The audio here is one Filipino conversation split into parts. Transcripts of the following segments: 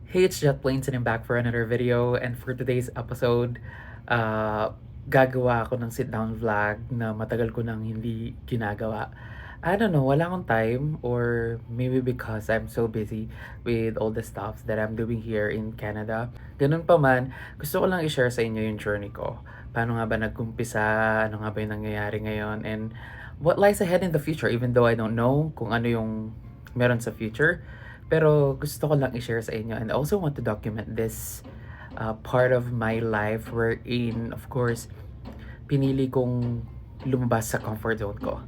Hey, it's Jet Plains and I'm back for another video. And for today's episode, uh, gagawa ako ng sit-down vlog na matagal ko nang hindi ginagawa. I don't know, wala akong time or maybe because I'm so busy with all the stuff that I'm doing here in Canada. Ganun pa man, gusto ko lang i-share sa inyo yung journey ko. Paano nga ba nagkumpisa, ano nga ba yung nangyayari ngayon, and what lies ahead in the future even though I don't know kung ano yung meron sa future. Pero gusto ko lang i-share sa inyo, and I also want to document this part of my life wherein, of course, pinili kong lumabas sa comfort zone ko.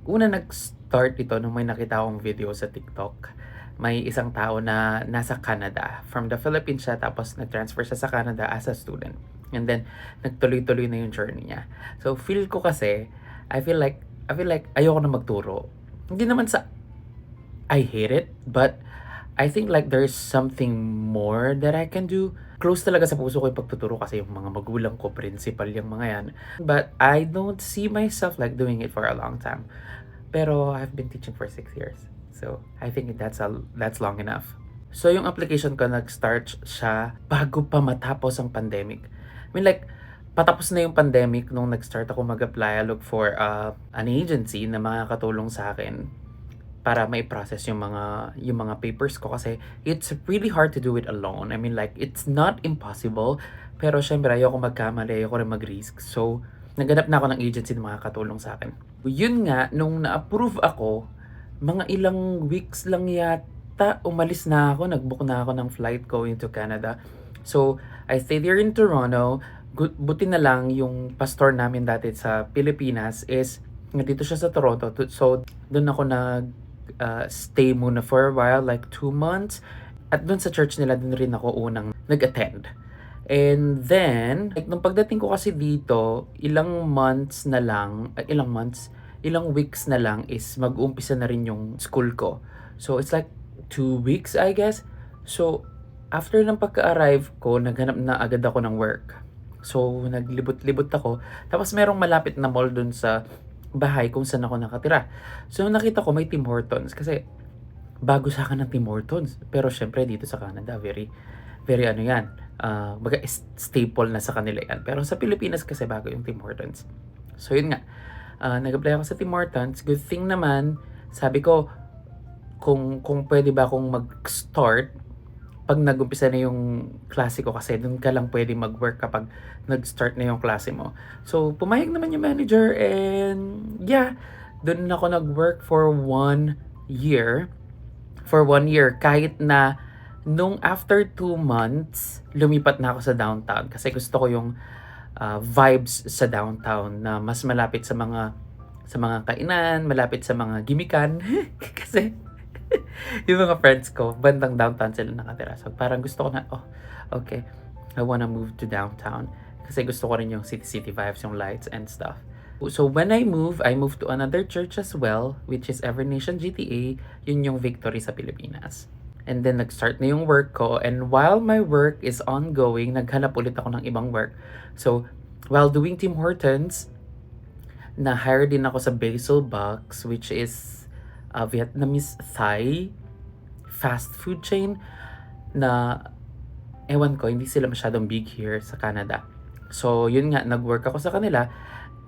Una nag-start ito nung may nakita akong video sa TikTok. May isang tao na nasa Canada. From the Philippines siya, tapos nag-transfer siya sa Canada as a student. And then, nagtuloy-tuloy na yung journey niya. So, feel ko kasi, I feel like ayoko na magturo. Hindi naman sa I hate it, but I think like there's something more that I can do. Close talaga sa puso ko yung pagtuturo kasi yung mga magulang ko, principal yung mga yan. But I don't see myself like doing it for a long time. Pero I've been teaching for 6 years. So I think that's long enough. So yung application ko nag-start siya bago pa matapos ang pandemic. I mean like, patapos na yung pandemic nung nag-start ako mag-apply. I look for an agency na makakatulong sa akin para mai-process yung mga papers ko kasi it's really hard to do it alone. I mean like, it's not impossible, pero syempre ayoko magkamali, ayoko rin mag-risk. So, naghanap na ako ng agency na makakatulong sa akin. Yun nga, nung na-approve ako, mga ilang weeks lang yata, umalis na ako, nag-book na ako ng flight going to Canada. So, I stayed here in Toronto. Buti na lang yung pastor namin dati sa Pilipinas is nandito siya sa Toronto. So, doon ako stay muna for a while, like 2 months. At dun sa church nila, dun rin ako unang nag-attend. And then, like, nung pagdating ko kasi dito, ilang weeks na lang is mag-uumpisa na rin yung school ko. So, it's like 2 weeks, I guess. So, after ng pagka-arrive ko, naghanap na agad ako ng work. So, naglibot-libot ako. Tapos, merong malapit na mall dun sa bahay kung saan ako nakatira. So, nakita ko may Tim Hortons kasi bago sa akin ng Tim Hortons. Pero syempre dito sa Canada, very, very ano yan. Staple na sa kanila yan. Pero sa Pilipinas kasi bago yung Tim Hortons. So, yun nga. Nag-apply ako sa Tim Hortons. Good thing naman, sabi ko, kung pwede ba akong mag-start pag nag-umpisa na yung klase ko kasi doon ka lang pwede mag-work kapag nag-start na yung klase mo. So, pumayag naman yung manager and yeah, doon ako nag-work for 1 year. For 1 year, kahit na nung after 2 months, lumipat na ako sa downtown kasi gusto ko yung vibes sa downtown na mas malapit sa mga kainan, malapit sa mga gimikan. Kasi yung mga friends ko, bandang downtown sila nakatira. So, parang gusto ko na, okay, I wanna move to downtown. Kasi gusto ko rin yung city vibes, yung lights and stuff. So, when I moved to another church as well, which is Evernation GTA. Yun yung Victory sa Pilipinas. And then, nag-start na yung work ko. And while my work is ongoing, naghanap ulit ako ng ibang work. So, while doing Tim Hortons, na-hire din ako sa Basil Box, which is Vietnamese Thai fast food chain na ewan ko, hindi sila masyadong big here sa Canada. So, yun nga, nag-work ako sa kanila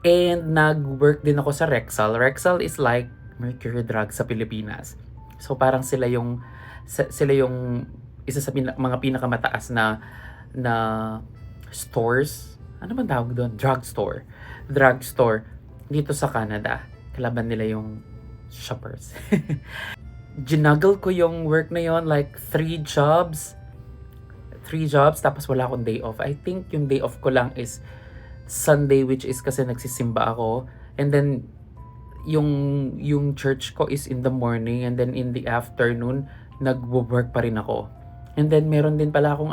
and nag-work din ako sa Rexall. Rexall is like Mercury Drug sa Pilipinas. So, parang sila yung isa sa mga pinakamataas na stores. Ano bang tawag doon? Drugstore dito sa Canada. Kalaban nila yung Shoppers. Ginuggle ko yung work na yon like 3 jobs tapos wala akong day off. I think yung day off ko lang is Sunday, which is kasi nagsisimba ako, and then yung church ko is in the morning, and then in the afternoon nagwo-work pa rin ako. And then meron din pala akong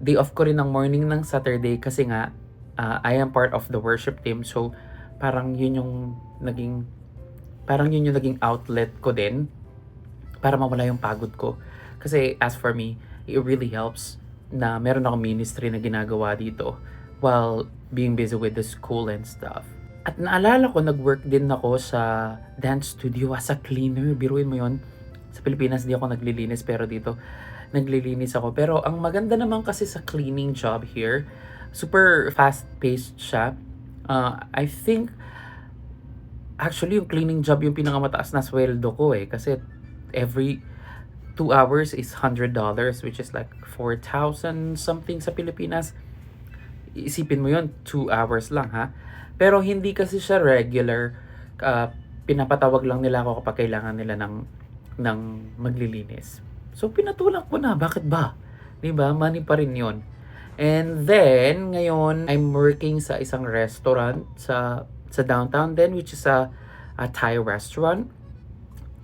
day off ko rin ng morning ng Saturday kasi nga I am part of the worship team. So parang yun yung naging outlet ko din para mawala yung pagod ko. Kasi as for me, it really helps na meron akong ministry na ginagawa dito while being busy with the school and stuff. At naalala ko, nag-work din ako sa dance studio as a cleaner. Biruin mo yon. Sa Pilipinas di ako naglilinis pero dito naglilinis ako. Pero ang maganda naman kasi sa cleaning job here, super fast-paced siya. I think actually yung cleaning job yung pinakamataas na sweldo ko eh kasi every 2 hours is $100 which is like 4,000 something sa Pilipinas. Isipin mo yun, 2 hours lang ha. Pero hindi kasi siya regular. Pinapatawag lang nila ako kapag kailangan nila ng maglilinis. So pinatulan ko na, bakit ba? 'Di ba? Money pa rin 'yon. And then ngayon I'm working sa isang restaurant sa downtown din which is a Thai restaurant.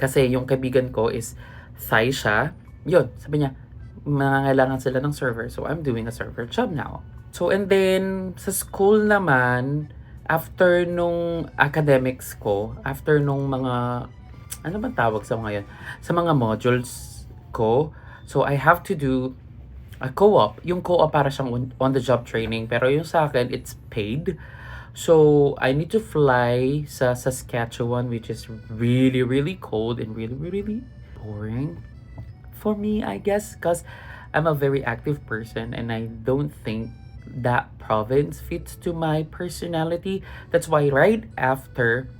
Kasi yung kaibigan ko is Thai siya. Yun, sabi niya, mangangailangan sila ng server. So I'm doing a server job now. So and then sa school naman, after nung academics ko, after nung mga, ano bang tawag sa mga yun? Sa mga modules ko, so I have to do a co-op. Yung co-op para siyang on-the-job training, pero yung sa akin, it's paid. So, I need to fly sa Saskatchewan, which is really, really cold and really, really boring for me, I guess, because I'm a very active person and I don't think that province fits to my personality. That's why right after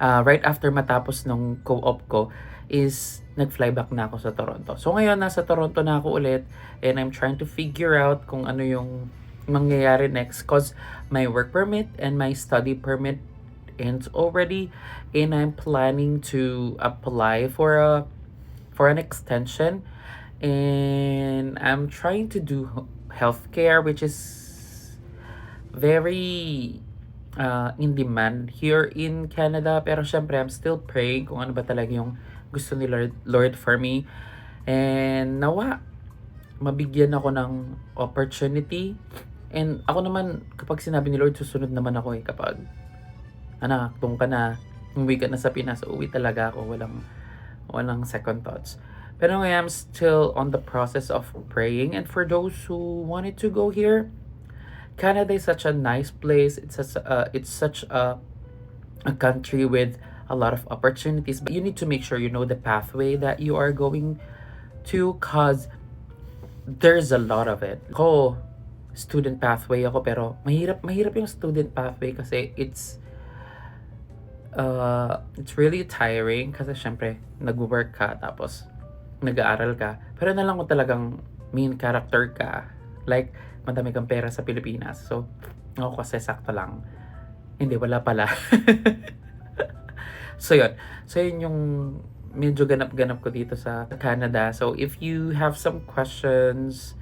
matapos nung co-op ko is nag-fly back na ako sa Toronto. So ngayon nasa Toronto na ako ulit and I'm trying to figure out kung ano yung mangyayari next cause my work permit and my study permit ends already and I'm planning to apply for an extension and I'm trying to do healthcare which is very in demand here in Canada pero syempre I'm still praying kung ano ba talaga yung gusto ni Lord for me and nawa mabigyan ako ng opportunity and ako naman kapag sinabi ni Lord susunod naman ako kapag anak doon ka na umuwi ka na sa Pinas uwi talaga ako walang second thoughts. Pero I am still on the process of praying and for those who wanted to go here, Canada is such a nice place. It's such a country with a lot of opportunities, but you need to make sure you know the pathway that you are going to cause there's a lot of it. Ako, student pathway ako pero mahirap yung student pathway kasi it's really tiring kasi syempre nag-work ka tapos nag-aaral ka. Pero na lang kung talagang main character ka. Like, madami kang pera sa Pilipinas. So, ako kasi sakto lang. Hindi, wala pala. So, yun. So, yun yung medyo ganap-ganap ko dito sa Canada. So, if you have some questions,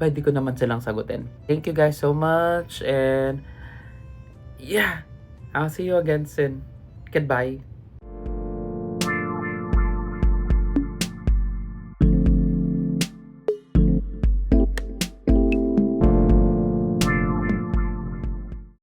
pwede ko naman silang sagutin. Thank you guys so much. And, yeah. I'll see you again soon. Goodbye.